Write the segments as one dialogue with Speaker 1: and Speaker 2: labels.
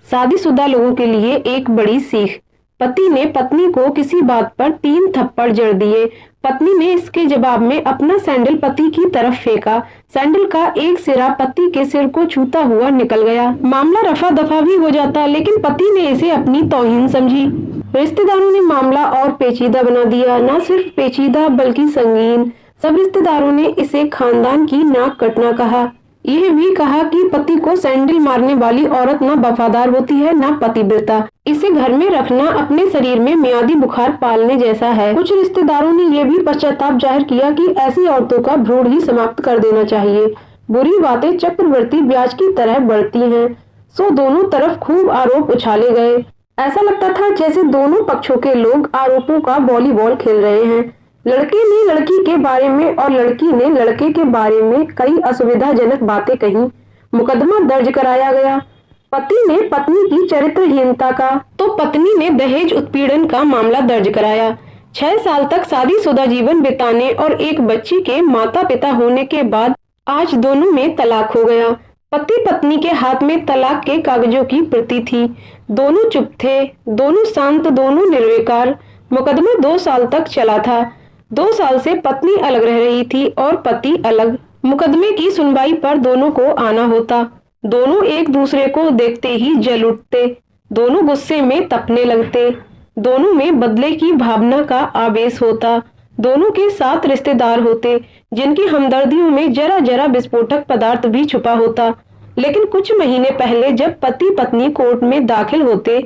Speaker 1: शादीशुदा लोगों के लिए एक बड़ी सीख। पति ने पत्नी को किसी बात पर 3 थप्पड़ जड़ दिए। पत्नी ने इसके जवाब में अपना सैंडल पति की तरफ फेंका। सैंडल का एक सिरा पति के सिर को छूता हुआ निकल गया। मामला रफा दफा भी हो जाता, लेकिन पति ने इसे अपनी तौहीन समझी। रिश्तेदारों ने मामला और पेचीदा बना दिया। न सिर्फ पेचीदा बल्कि संगीन। सब रिश्तेदारों ने इसे खानदान की नाक कटना कहा। यह भी कहा कि पति को सैंडल मारने वाली औरत न वफादार होती है न पतिव्रता। इसे घर में रखना अपने शरीर में मियादी बुखार पालने जैसा है। कुछ रिश्तेदारों ने यह भी पश्चाताप जाहिर किया कि ऐसी औरतों का भ्रूण ही समाप्त कर देना चाहिए। बुरी बातें चक्रवृद्धि ब्याज की तरह बढ़ती हैं। सो दोनों तरफ खूब आरोप उछाले गए। ऐसा लगता था जैसे दोनों पक्षों के लोग आरोपों का वॉलीबॉल खेल रहे हैं। लड़के ने लड़की के बारे में और लड़की ने लड़के के बारे में कई असुविधाजनक बातें कही। मुकदमा दर्ज कराया गया। पति ने पत्नी की चरित्रहीनता का तो पत्नी ने दहेज उत्पीड़न का मामला दर्ज कराया। 6 साल तक शादीशुदा जीवन बिताने और एक बच्ची के माता पिता होने के बाद आज दोनों में तलाक हो गया। पति पत्नी के हाथ में तलाक के कागजों की प्रति थी। दोनों चुप थे, दोनों शांत, दोनों निर्विकार। मुकदमा 2 साल तक चला था। 2 साल से पत्नी अलग रह रही थी और पति अलग। मुकदमे की सुनवाई पर दोनों को आना होता। दोनों एक दूसरे को देखते ही जल उठते। दोनों गुस्से में तपने लगते। दोनों में बदले की भावना का आवेश होता। दोनों के साथ रिश्तेदार होते जिनकी हमदर्दियों में जरा जरा विस्फोटक पदार्थ भी छुपा होता। लेकिन कुछ महीने पहले जब पति पत्नी कोर्ट में दाखिल होते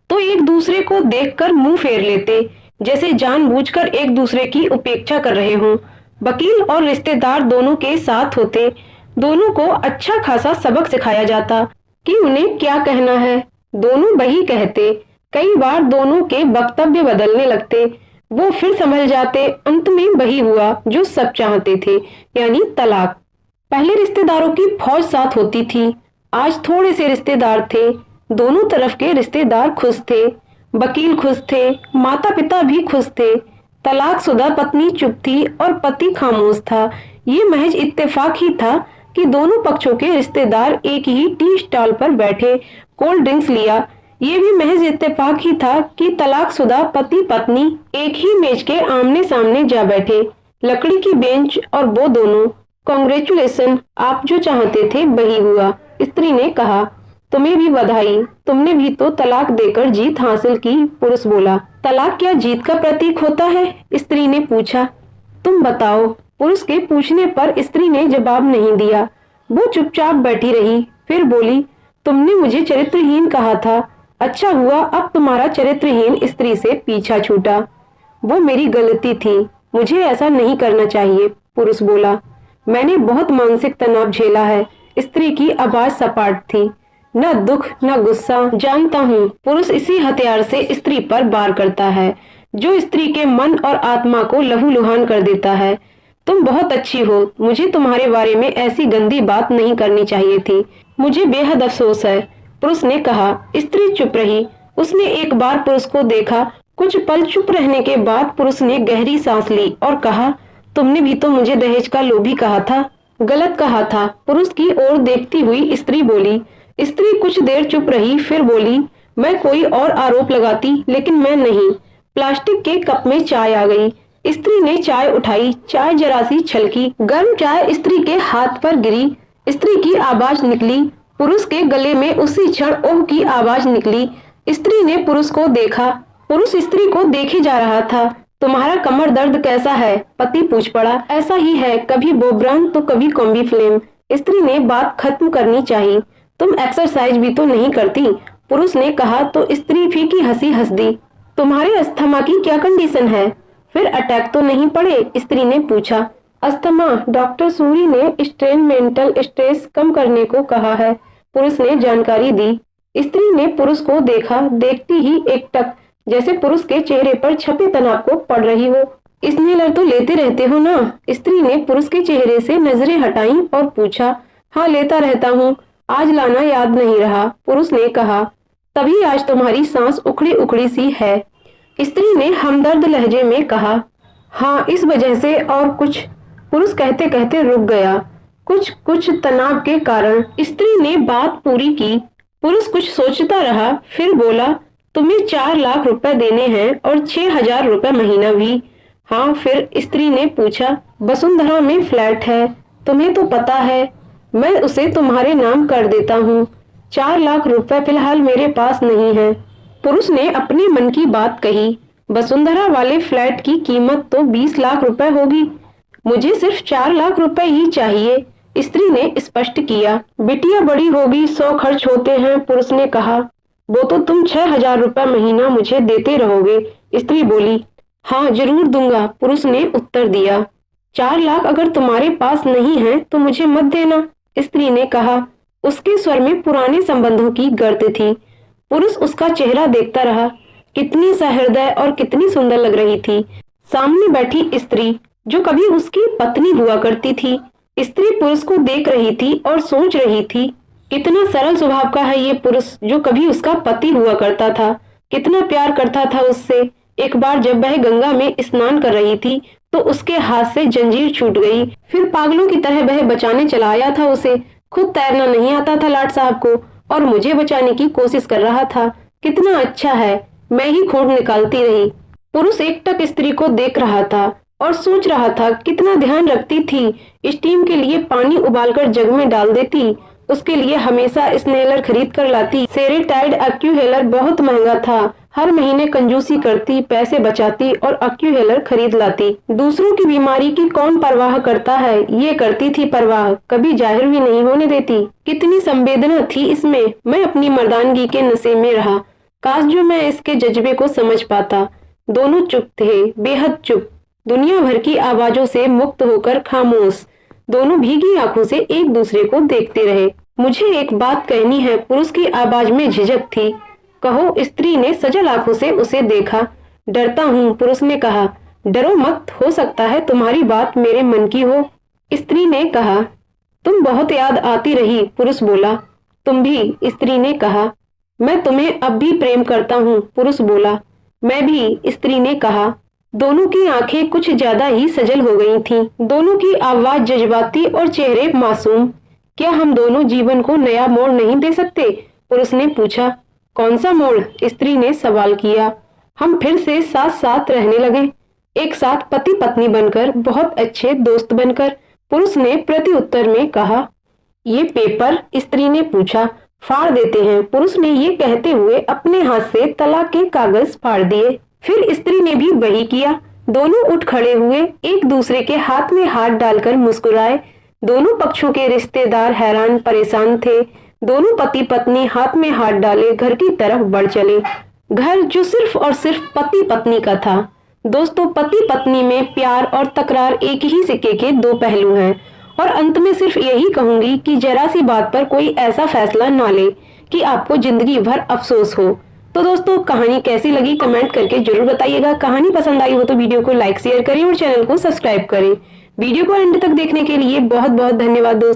Speaker 1: तो एक दूसरे को देखकर मुंह फेर लेते, जैसे जानबूझकर एक दूसरे की उपेक्षा कर रहे हों। वकील और रिश्तेदार दोनों के साथ होते। दोनों को अच्छा खासा सबक सिखाया जाता कि उन्हें क्या कहना है। दोनों वही कहते। कई बार दोनों के वक्तव्य बदलने लगते। वो फिर समझ जाते। अंत में वही हुआ जो सब चाहते थे, यानी तलाक। पहले रिश्तेदारों की फौज साथ होती थी। आज थोड़े से रिश्तेदार थे। दोनों तरफ के रिश्तेदार खुश थे। वकील खुश थे, माता पिता भी खुश थे। तलाकशुदा पत्नी चुप थी और पति खामोश था। ये महज इत्तेफाक ही था कि दोनों पक्षों के रिश्तेदार एक ही टी स्टॉल पर बैठे कोल्ड ड्रिंक्स लिया। ये भी महज इत्तेफाक ही था कि तलाकशुदा पति पत्नी एक ही मेज के आमने सामने जा बैठे। लकड़ी की बेंच और वो दोनों। कांग्रेचुलेशन, आप जो चाहते थे वही हुआ। स्त्री ने कहा। तुम्हें भी बधाई, तुमने भी तो तलाक देकर जीत हासिल की। पुरुष बोला। तलाक क्या जीत का प्रतीक होता है? स्त्री ने पूछा। तुम बताओ। पुरुष के पूछने पर स्त्री ने जवाब नहीं दिया। वो चुपचाप बैठी रही। फिर बोली, तुमने मुझे चरित्रहीन कहा था। अच्छा हुआ अब तुम्हारा चरित्रहीन स्त्री से पीछा छूटा। वो मेरी गलती थी, मुझे ऐसा नहीं करना चाहिए। पुरुष बोला। मैंने बहुत मानसिक तनाव झेला है। स्त्री की आवाज सपाट थी। न दुख न गुस्सा। जानता हूँ। पुरुष इसी हथियार से स्त्री पर वार करता है जो स्त्री के मन और आत्मा को लहूलुहान कर देता है। तुम बहुत अच्छी हो। मुझे तुम्हारे बारे में ऐसी गंदी बात नहीं करनी चाहिए थी। मुझे बेहद अफसोस है। पुरुष ने कहा। स्त्री चुप रही। उसने एक बार पुरुष को देखा। कुछ पल चुप रहने के बाद पुरुष ने गहरी सांस ली और कहा, तुमने भी तो मुझे दहेज का लोभी कहा था। गलत कहा था। पुरुष की ओर देखती हुई स्त्री बोली। स्त्री कुछ देर चुप रही, फिर बोली, मैं कोई और आरोप लगाती, लेकिन मैं नहीं। प्लास्टिक के कप में चाय आ गई। स्त्री ने चाय उठाई। चाय जरा सी छलकी। गर्म चाय स्त्री के हाथ पर गिरी। स्त्री की आवाज निकली। पुरुष के गले में उसी क्षण ओह की आवाज निकली। स्त्री ने पुरुष को देखा। पुरुष स्त्री को देखे जा रहा था। तुम्हारा कमर दर्द कैसा है? पति पूछ पड़ा। ऐसा ही है, कभी बोब्रान तो कभी कॉम्बी फ्लेम। स्त्री ने बात खत्म करनी चाहिए। तुम एक्सरसाइज भी तो नहीं करती। पुरुष ने कहा तो स्त्री फीकी हंसी हंस दी। तुम्हारे अस्थमा की क्या कंडीशन है? फिर अटैक तो नहीं पड़े? स्त्री ने पूछा। अस्थमा, डॉक्टर सूरी ने स्ट्रेन मेंटल स्ट्रेस कम करने को कहा है। पुरुष ने जानकारी दी। स्त्री ने पुरुष को देखा। देखती ही एकटक, जैसे पुरुष के चेहरे पर छपे तनाव को पड़ रही हो। इन्हेलर तो लेते रहते हो ना? स्त्री ने पुरुष के चेहरे से नजरें हटाई और पूछा। हाँ, लेता रहता हूँ। आज लाना याद नहीं रहा। पुरुष ने कहा। तभी आज तुम्हारी सांस उखड़ी उखड़ी सी है। स्त्री ने हमदर्द लहजे में कहा। हाँ, इस वजह से और कुछ। पुरुष कहते कहते रुक गया। कुछ तनाव के कारण। स्त्री ने बात पूरी की। पुरुष कुछ सोचता रहा, फिर बोला, तुम्हें 4 लाख रुपए देने हैं और 6,000 रुपए महीना भी। हाँ, फिर स्त्री ने पूछा, वसुंधरा में फ्लैट है, तुम्हें तो पता है, मैं उसे तुम्हारे नाम कर देता हूँ। 4 लाख रुपए फिलहाल मेरे पास नहीं है। पुरुष ने अपने मन की बात कही, वसुंधरा वाले फ्लैट की कीमत तो 20 लाख रुपए होगी, मुझे सिर्फ 4 लाख रुपए ही चाहिए। स्त्री ने स्पष्ट किया। बिटिया बड़ी होगी, 100 खर्च होते हैं, पुरुष ने कहा। वो तो तुम 6,000 रुपए महीना मुझे देते रहोगे, स्त्री बोली। हाँ, जरूर दूंगा, पुरुष ने उत्तर दिया। 4 लाख अगर तुम्हारे पास नहीं है तो मुझे मत देना, स्त्री ने कहा। उसके स्वर में पुराने संबंधों की गर्द थी। पुरुष उसका चेहरा देखता रहा। कितनी सहृदय और कितनी सुंदर लग रही थी। सामने बैठी स्त्री, जो कभी उसकी पत्नी हुआ करती थी। स्त्री पुरुष को देख रही थी और सोच रही थी, कितना सरल स्वभाव का है ये पुरुष, जो कभी उसका पति हुआ करता था। कितना प्यार करता था उससे। एक बार जब वह गंगा में स्नान कर रही थी तो उसके हाथ से जंजीर छूट गई। फिर पागलों की तरह वह बचाने चला आया था उसे। खुद तैरना नहीं आता था लाट साहब को, और मुझे बचाने की कोशिश कर रहा था। कितना अच्छा है, मैं ही खोट निकालती रही। पुरुष एकटक स्त्री को देख रहा था और सोच रहा था, कितना ध्यान रखती थी। स्टीम के लिए पानी उबालकर जग में डाल देती, उसके लिए हमेशा स्नेलर खरीद कर लाती। सेरेटाइड एक्यूहेलर बहुत महंगा था। हर महीने कंजूसी करती, पैसे बचाती और एक्यूहेलर खरीद लाती। दूसरों की बीमारी की कौन परवाह करता है, ये करती थी परवाह, कभी जाहिर भी नहीं होने देती। कितनी संवेदना थी इसमें। मैं अपनी मर्दानगी के नशे में रहा। काश जो मैं इसके जज्बे को समझ पाता। दोनों चुप थे, बेहद चुप, दुनिया भर की आवाजों से मुक्त होकर खामोश। दोनों भीगी आंखों से एक दूसरे को देखते रहे। मुझे एक बात कहनी है, पुरुष की आवाज में झिझक थी। कहो, स्त्री ने सजल आंखों से उसे देखा। डरता हूँ, पुरुष ने कहा। डरो मत, हो सकता है तुम्हारी बात मेरे मन की हो, स्त्री ने कहा। तुम बहुत याद आती रही, पुरुष बोला। तुम भी, स्त्री ने कहा। मैं तुम्हें अब भी प्रेम करता हूँ, पुरुष बोला। मैं भी, स्त्री ने कहा। दोनों की आंखें कुछ ज्यादा ही सजल हो गई थीं। दोनों की आवाज जज्बाती और चेहरे मासूम। क्या हम दोनों जीवन को नया मोड़ नहीं दे सकते, पुरुष ने पूछा। कौन सा मोड़, स्त्री ने सवाल किया। हम फिर से साथ साथ रहने लगे, एक साथ पति पत्नी बनकर, बहुत अच्छे दोस्त बनकर, पुरुष ने प्रति उत्तर में कहा। ये पेपर, स्त्री ने पूछा। फाड़ देते हैं, पुरुष ने ये कहते हुए अपने हाथ से तलाक के कागज फाड़ दिए। फिर स्त्री ने भी वही किया। दोनों उठ खड़े हुए, एक दूसरे के हाथ में हाथ डालकर मुस्कुराए। दोनों पक्षों के रिश्तेदार हैरान परेशान थे। दोनों पति पत्नी हाथ में हाथ डाले घर की तरफ बढ़ चले। घर जो सिर्फ और सिर्फ पति पत्नी का था। दोस्तों, पति पत्नी में प्यार और तकरार एक ही सिक्के के दो पहलू हैं। और अंत में सिर्फ यही कहूंगी कि जरा सी बात पर कोई ऐसा फैसला ना ले कि आपको जिंदगी भर अफसोस हो। तो दोस्तों, कहानी कैसी लगी कमेंट करके जरूर बताइएगा। कहानी पसंद आई हो तो वीडियो को लाइक शेयर करें और चैनल को सब्सक्राइब करें। वीडियो को अंत तक देखने के लिए बहुत बहुत धन्यवाद दोस्तों।